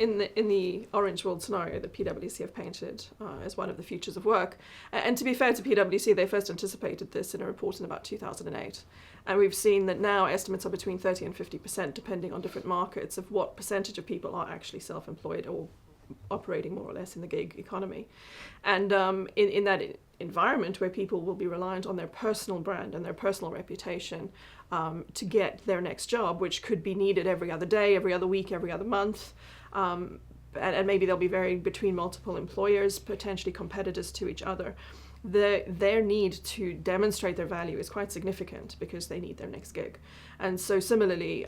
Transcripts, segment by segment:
in the orange world scenario that PwC have painted as one of the futures of work. And to be fair to PwC, they first anticipated this in a report in about 2008. And we've seen that now estimates are between 30 and 50%, depending on different markets, of what percentage of people are actually self-employed or operating more or less in the gig economy. And in that environment where people will be reliant on their personal brand and their personal reputation to get their next job, which could be needed every other day, every other week, every other month, and maybe they'll be varied between multiple employers, potentially competitors to each other. Their need to demonstrate their value is quite significant because they need their next gig. And so similarly,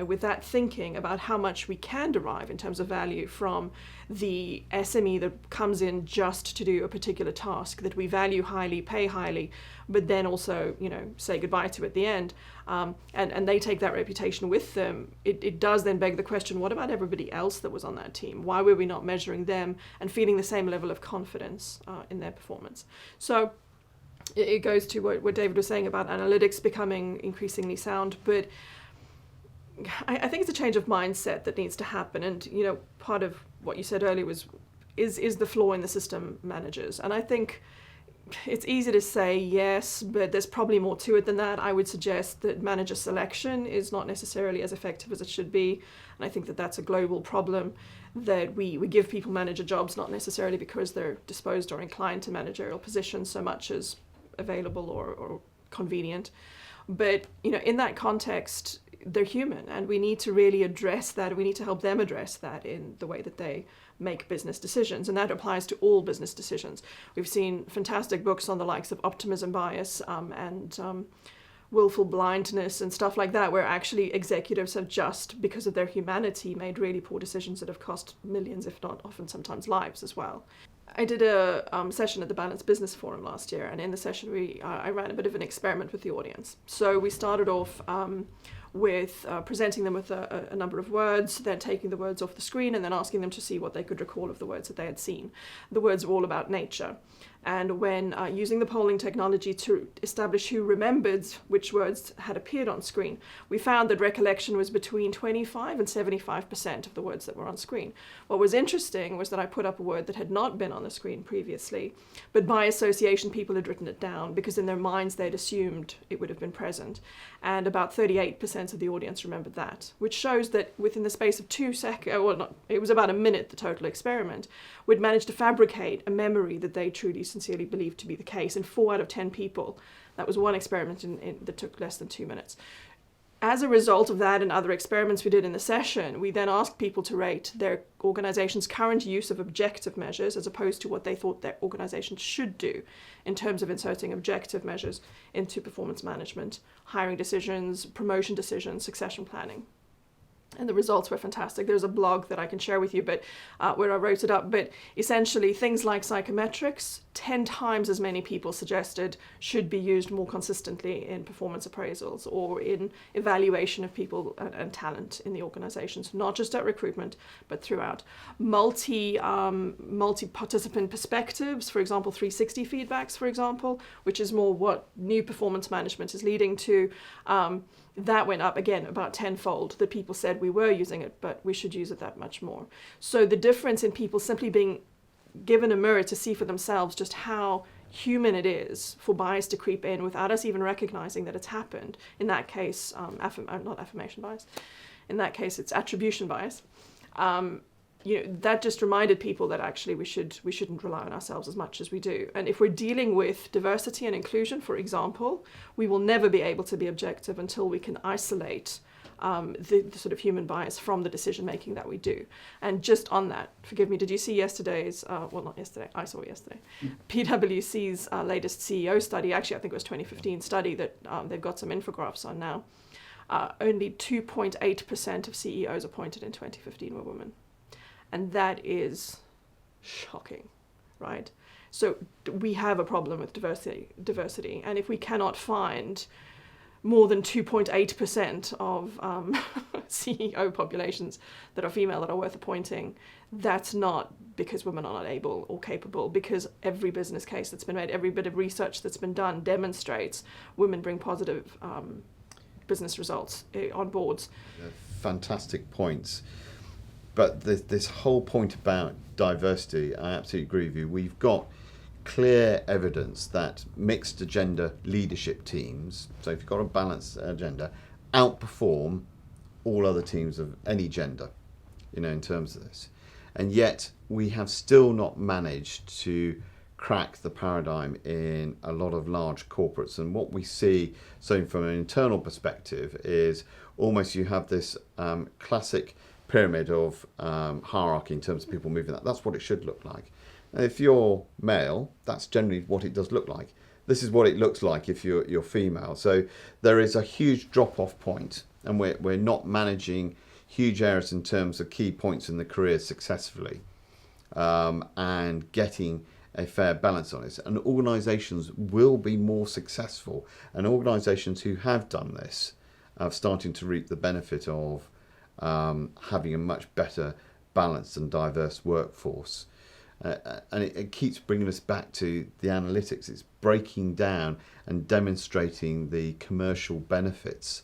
with that thinking about how much we can derive in terms of value from the SME that comes in just to do a particular task that we value highly, pay highly, but then also, say goodbye to at the end, and they take that reputation with them, it does then beg the question, what about everybody else that was on that team? Why were we not measuring them and feeling the same level of confidence in their performance? So it goes to what David was saying about analytics becoming increasingly sound, but I think it's a change of mindset that needs to happen. And, part of what you said earlier is the flaw in the system managers. And I think it's easy to say yes, but there's probably more to it than that. I would suggest that manager selection is not necessarily as effective as it should be. And I think that that's a global problem, that we give people manager jobs not necessarily because they're disposed or inclined to managerial positions so much as available or convenient. But, in that context, they're human, and we need to really address that. We need to help them address that in the way that they make business decisions, and that applies to all business decisions. We've seen fantastic books on the likes of optimism bias and willful blindness and stuff like that, where actually executives have just, because of their humanity, made really poor decisions that have cost millions, if not often sometimes lives as well. I did a session at the Balanced Business Forum last year, and in the session I ran a bit of an experiment with the audience. So we started off with presenting them with a number of words, then taking the words off the screen and then asking them to see what they could recall of the words that they had seen. The words were all about nature. And when using the polling technology to establish who remembered which words had appeared on screen, we found that recollection was between 25 and 75% of the words that were on screen. What was interesting was that I put up a word that had not been on the screen previously, but by association people had written it down because in their minds they'd assumed it would have been present. And about 38% of the audience remembered that, which shows that within the space of 2 seconds, it was about a minute, the total experiment, we'd managed to fabricate a memory that they truly sincerely believed to be the case in 4 out of 10 people. That was one experiment that took less than 2 minutes. As a result of that and other experiments we did in the session, we then asked people to rate their organization's current use of objective measures as opposed to what they thought their organization should do in terms of inserting objective measures into performance management, hiring decisions, promotion decisions, succession planning. And the results were fantastic. There's a blog that I can share with you, but where I wrote it up. But essentially, things like psychometrics, 10 times as many people suggested should be used more consistently in performance appraisals or in evaluation of people and talent in the organizations, not just at recruitment, but throughout. Multi-participant perspectives, for example, 360 feedbacks, for example, which is more what new performance management is leading to. That went up again about tenfold, that people said we were using it, but we should use it that much more. So the difference in people simply being given a mirror to see for themselves just how human it is for bias to creep in without us even recognizing that it's happened. In that case, not affirmation bias. In that case, it's attribution bias. That just reminded people that actually we shouldn't rely on ourselves as much as we do. And if we're dealing with diversity and inclusion, for example, we will never be able to be objective until we can isolate the sort of human bias from the decision making that we do. And just on that, forgive me, did you see yesterday's, not yesterday, I saw yesterday, PwC's latest CEO study, actually I think it was 2015 study that they've got some infographics on now. Only 2.8% of CEOs appointed in 2015 were women. And that is shocking, right? So we have a problem with diversity. And if we cannot find more than 2.8% of CEO populations that are female that are worth appointing, that's not because women are not able or capable, because every business case that's been made, every bit of research that's been done demonstrates women bring positive business results on boards. Fantastic points. But this whole point about diversity, I absolutely agree with you. We've got clear evidence that mixed agenda leadership teams, so if you've got a balanced agenda, outperform all other teams of any gender, in terms of this. And yet we have still not managed to crack the paradigm in a lot of large corporates. And what we see, so from an internal perspective, is almost you have this classic pyramid of hierarchy in terms of people moving that. That's what it should look like. And if you're male, that's generally what it does look like. This is what it looks like if you're female. So there is a huge drop-off point, and we're not managing huge areas in terms of key points in the career successfully, and getting a fair balance on it. And organisations will be more successful, and organisations who have done this are starting to reap the benefit of having a much better balanced and diverse workforce. And it keeps bringing us back to the analytics. It's breaking down and demonstrating the commercial benefits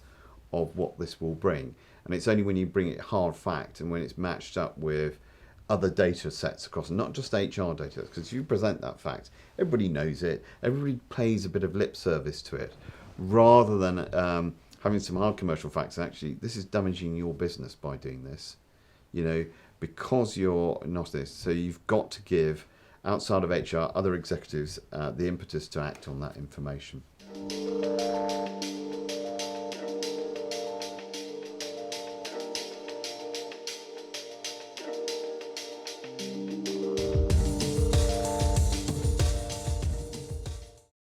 of what this will bring. And it's only when you bring it hard fact and when it's matched up with other data sets across, not just HR data, because you present that fact, everybody knows it, everybody pays a bit of lip service to it, rather than having some hard commercial facts. Actually, this is damaging your business by doing this, because you're not this. So you've got to give, outside of HR, other executives the impetus to act on that information.